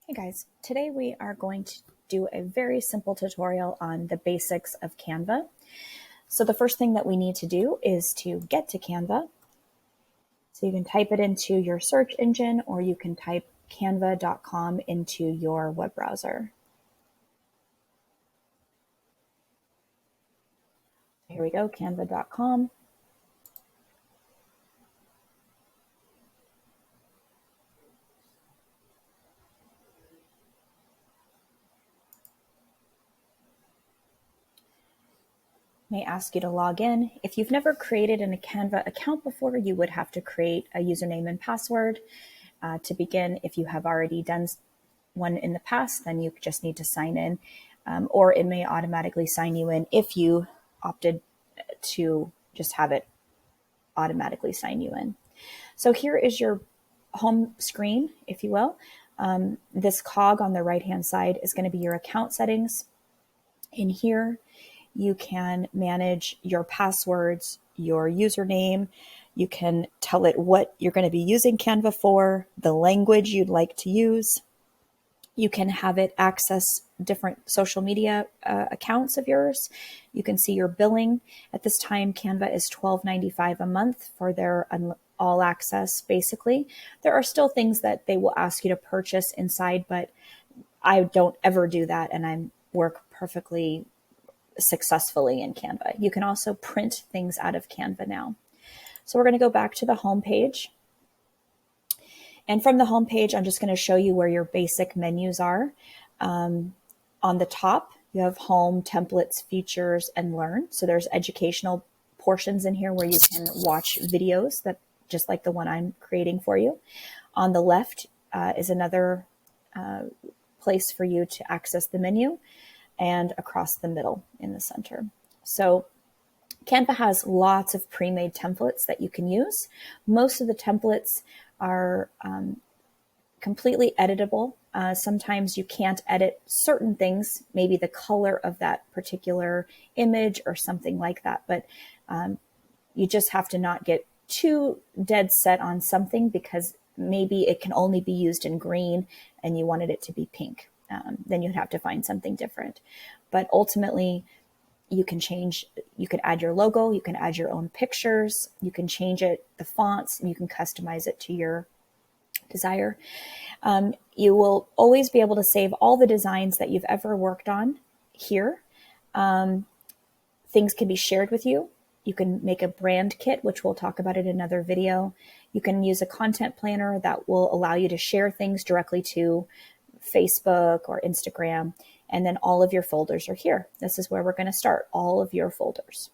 Hey guys, today we are going to do a very simple tutorial on the basics of Canva. So the first thing that we need to do is to get to Canva. So you can type it into your search engine or you can type canva.com into your web browser. Here we go, canva.com. May ask you to log in. If you've never created a Canva account before, you would have to create a username and password. To begin, if you have already done one in the past, then you just need to sign in, or it may automatically sign you in if you opted to just have it automatically sign you in. So here is your home screen, if you will. This cog on the right-hand side is going to be your account settings. In here, you can manage your passwords, your username. You can tell it what you're going to be using Canva for, the language you'd like to use. You can have it access different social media accounts of yours. You can see your billing. At this time, Canva is $12.95 a month for their all access, basically. There are still things that they will ask you to purchase inside, but I don't ever do that, and I work perfectly successfully in Canva. You can also print things out of Canva now. So we're going to go back to the home page. And from the home page, I'm just going to show you where your basic menus are. On the top, you have home, templates, features, and learn. So there's educational portions in here where you can watch videos that just like the one I'm creating for you. On the left is another place for you to access the menu, and across the middle in the center. So Canva has lots of pre-made templates that you can use. Most of the templates are completely editable. Sometimes you can't edit certain things, maybe the color of that particular image or something like that, but you just have to not get too dead set on something because maybe it can only be used in green and you wanted it to be pink. Then you'd have to find something different. But ultimately, you can add your logo, you can add your own pictures, you can change it, the fonts, and you can customize it to your desire. You will always be able to save all the designs that you've ever worked on here. Things can be shared with you. You can make a brand kit, which we'll talk about in another video. You can use a content planner that will allow you to share things directly to Facebook or Instagram, and then all of your folders are here. This is where we're going to start, all of your folders.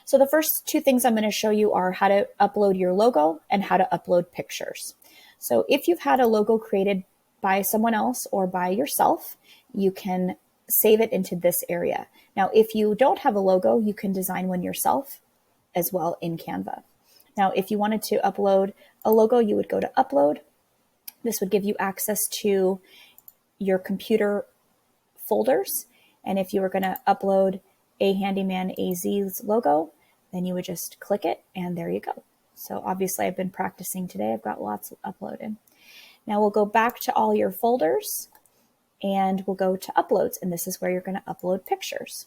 So the first two things I'm going to show you are how to upload your logo and how to upload pictures. So if you've had a logo created by someone else or by yourself, you can save it into this area. Now, if you don't have a logo, you can design one yourself as well in Canva. Now, if you wanted to upload a logo, you would go to Upload. This would give you access to your computer folders. And if you were going to upload a Handyman AZ's logo, then you would just click it and there you go. So obviously I've been practicing today. I've got lots uploaded. Now we'll go back to all your folders and we'll go to uploads. And this is where you're going to upload pictures.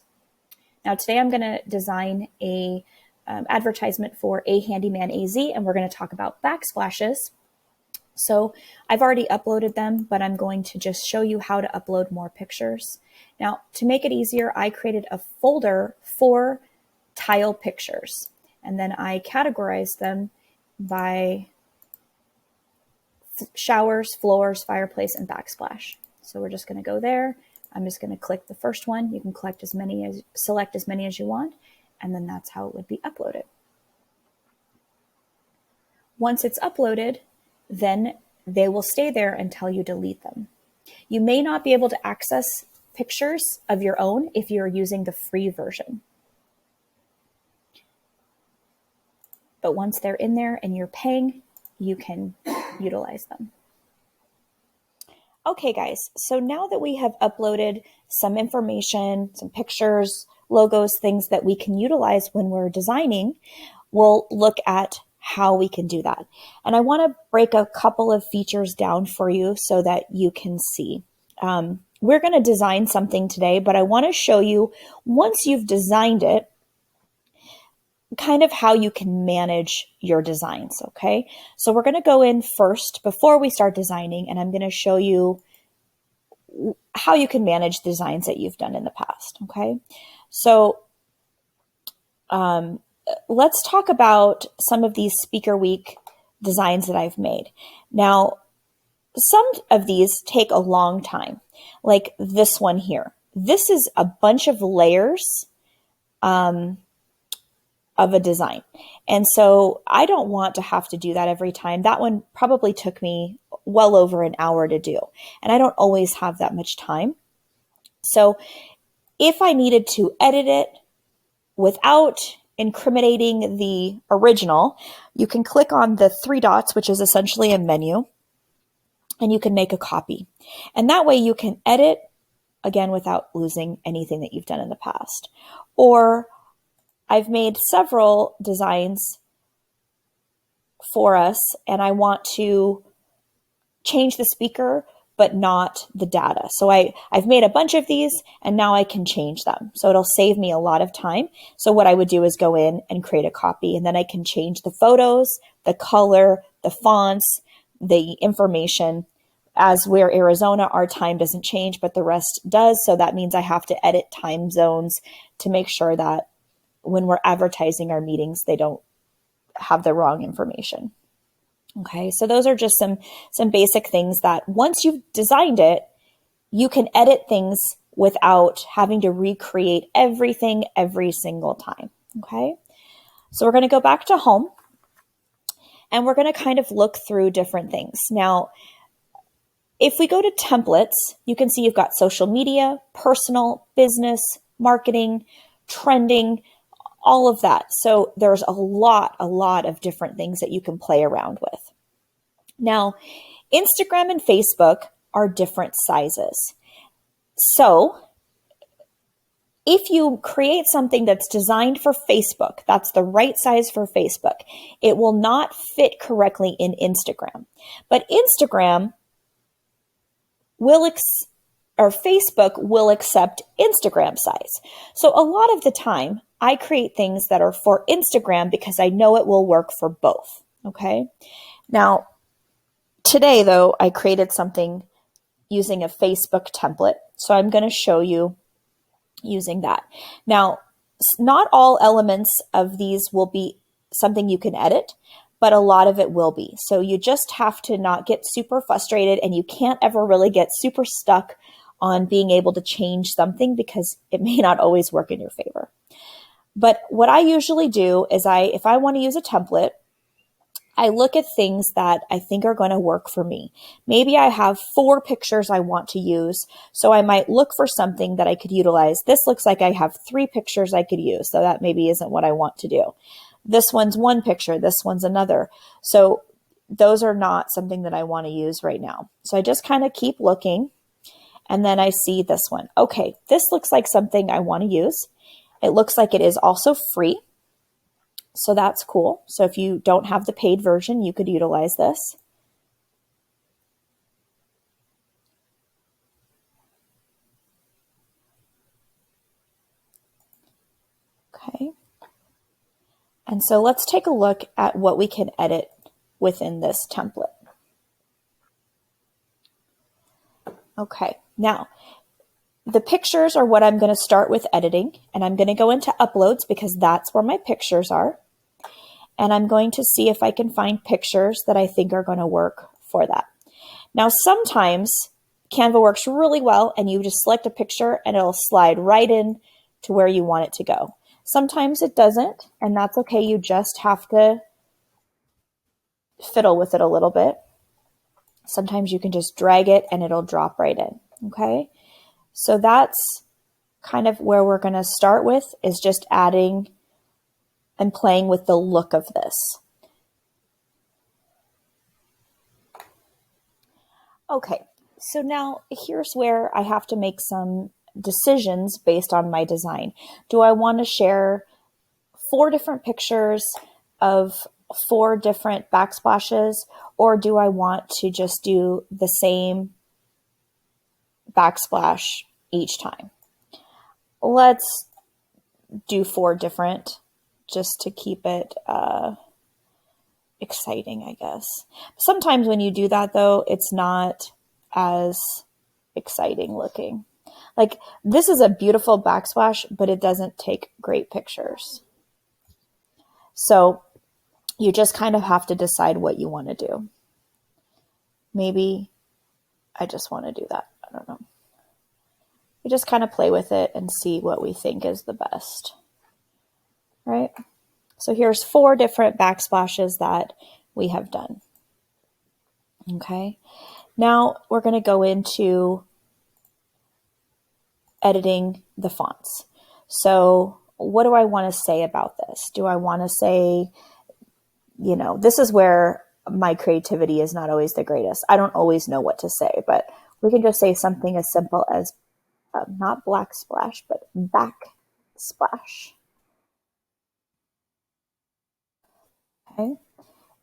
Now today I'm going to design a advertisement for a Handyman AZ, and we're going to talk about backsplashes. So I've already uploaded them, but I'm going to just show you how to upload more pictures. Now, to make it easier, I created a folder for tile pictures, and then I categorized them by showers, floors, fireplace, and backsplash. So we're just going to go there. I'm just going to click the first one. You can select as many as you want, and then that's how it would be uploaded. Once it's uploaded, then they will stay there until you delete them. You may not be able to access pictures of your own if you're using the free version. But once they're in there and you're paying, you can utilize them. Okay, guys, so now that we have uploaded some information, some pictures, logos, things that we can utilize when we're designing, we'll look at how we can do that. And I want to break a couple of features down for you so that you can see. We're going to design something today, but I want to show you, once you've designed it, kind of how you can manage your designs, okay? So we're going to go in first before we start designing, and I'm going to show you how you can manage designs that you've done in the past, okay? So let's talk about some of these Speaker Week designs that I've made. Now, some of these take a long time, like this one here. This is a bunch of layers of a design. And so I don't want to have to do that every time. That one probably took me well over an hour to do. And I don't always have that much time. So if I needed to edit it without incriminating the original, you can click on the three dots, which is essentially a menu, and you can make a copy. And that way you can edit, again, without losing anything that you've done in the past. Or I've made several designs for us, and I want to change the speaker, but not the data. So I've made a bunch of these, and now I can change them. So it'll save me a lot of time. So what I would do is go in and create a copy, and then I can change the photos, the color, the fonts, the information. As we're Arizona, our time doesn't change, but the rest does. So that means I have to edit time zones to make sure that when we're advertising our meetings, they don't have the wrong information. Okay, so those are just some basic things that once you've designed it, you can edit things without having to recreate everything every single time. Okay, so we're going to go back to home, and we're going to kind of look through different things. Now, if we go to templates, you can see you've got social media, personal, business, marketing, trending, all of that. So there's a lot of different things that you can play around with. Now, Instagram and Facebook are different sizes. So if you create something that's designed for Facebook, that's the right size for Facebook, it will not fit correctly in Instagram. But Instagram will Facebook will accept Instagram size. So a lot of the time, I create things that are for Instagram because I know it will work for both, okay? Now, today, though, I created something using a Facebook template, so I'm going to show you using that. Now, not all elements of these will be something you can edit, but a lot of it will be. So you just have to not get super frustrated, and you can't ever really get super stuck on being able to change something because it may not always work in your favor. But what I usually do is if I want to use a template, I look at things that I think are going to work for me. Maybe I have 4 pictures I want to use, so I might look for something that I could utilize. This looks like I have 3 pictures I could use, so that maybe isn't what I want to do. This one's 1 picture, this one's another. So those are not something that I want to use right now. So I just kind of keep looking, and then I see this one. Okay, this looks like something I want to use. It looks like it is also free. So that's cool. So if you don't have the paid version, you could utilize this. Okay. And so let's take a look at what we can edit within this template. Okay, now the pictures are what I'm going to start with editing, and I'm going to go into uploads because that's where my pictures are. And I'm going to see if I can find pictures that I think are going to work for that. Now, sometimes Canva works really well and you just select a picture and it'll slide right in to where you want it to go. Sometimes it doesn't, and that's okay. You just have to fiddle with it a little bit. Sometimes you can just drag it and it'll drop right in, okay? So that's kind of where we're going to start with, is just adding and playing with the look of this. Okay, so now here's where I have to make some decisions based on my design. Do I want to share 4 different pictures of 4 different backsplashes, or do I want to just do the same backsplash each time? Let's do 4 different just to keep it exciting, I guess. Sometimes when you do that though, it's not as exciting looking. Like this is a beautiful backsplash, but it doesn't take great pictures. So you just kind of have to decide what you want to do. Maybe I just want to do that. I don't know. We just kind of play with it and see what we think is the best. Right? So here's 4 different backsplashes that we have done. Okay. Now we're going to go into editing the fonts. So what do I want to say about this? Do I want to say, you know, this is where my creativity is not always the greatest. I don't always know what to say, but we can just say something as simple as not black splash, but backsplash. Okay.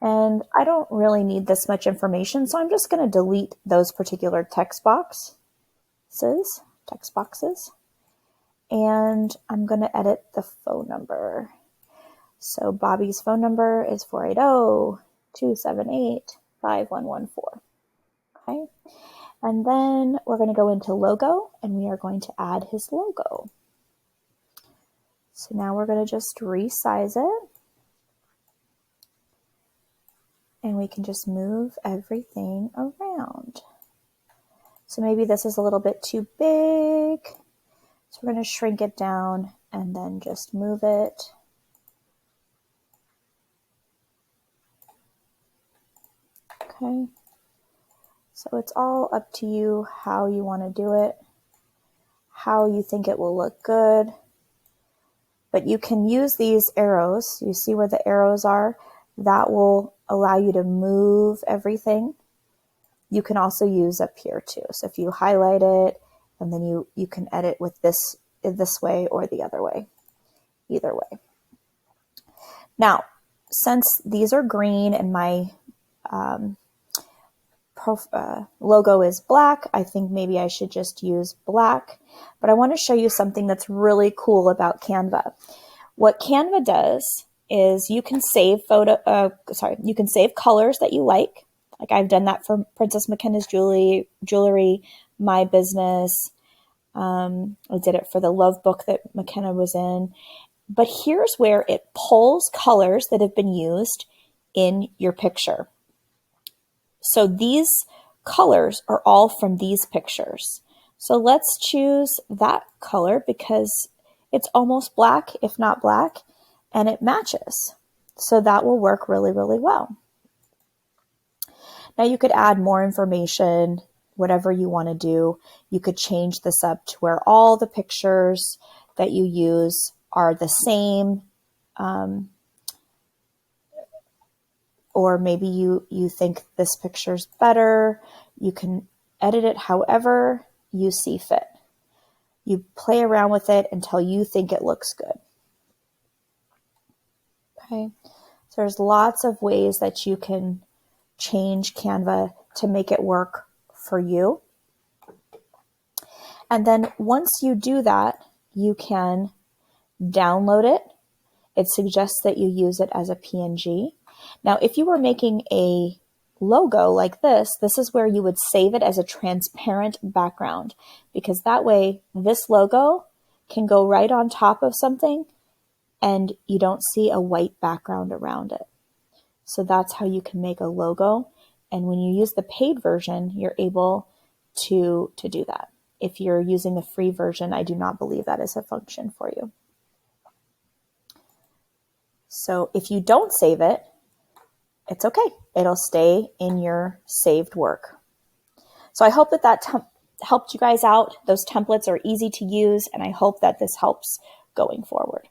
And I don't really need this much information, so I'm just going to delete those particular text boxes. And I'm going to edit the phone number. So Bobby's phone number is 480-278-5114. Okay. And then we're going to go into logo, and we are going to add his logo. So now we're going to just resize it. And we can just move everything around. So maybe this is a little bit too big. So we're going to shrink it down and then just move it. Okay. So it's all up to you how you want to do it, how you think it will look good. But you can use these arrows. You see where the arrows are? That will allow you to move everything. You can also use up here too. So if you highlight it, and then you can edit with this way or the other way, either way. Now, since these are green and my logo is black, I think maybe I should just use black. But I want to show you something that's really cool about Canva. What Canva does is you can save you can save colors that you like. Like I've done that for Princess McKenna's jewelry, my business. I did it for the love book that McKenna was in. But here's where it pulls colors that have been used in your picture. So these colors are all from these pictures. So let's choose that color because it's almost black, if not black, and it matches. So that will work really, really well. Now you could add more information, whatever you want to do. You could change this up to where all the pictures that you use are the same. Or maybe you think this picture's better. You can edit it however you see fit. You play around with it until you think it looks good. Okay, so there's lots of ways that you can change Canva to make it work for you. And then once you do that, you can download it. It suggests that you use it as a PNG. Now, if you were making a logo like this is where you would save it as a transparent background, because that way this logo can go right on top of something and you don't see a white background around it. So that's how you can make a logo. And when you use the paid version, you're able to do that. If you're using the free version, I do not believe that is a function for you. So if you don't save it, it's okay. It'll stay in your saved work. So I hope that helped you guys out. Those templates are easy to use, and I hope that this helps going forward.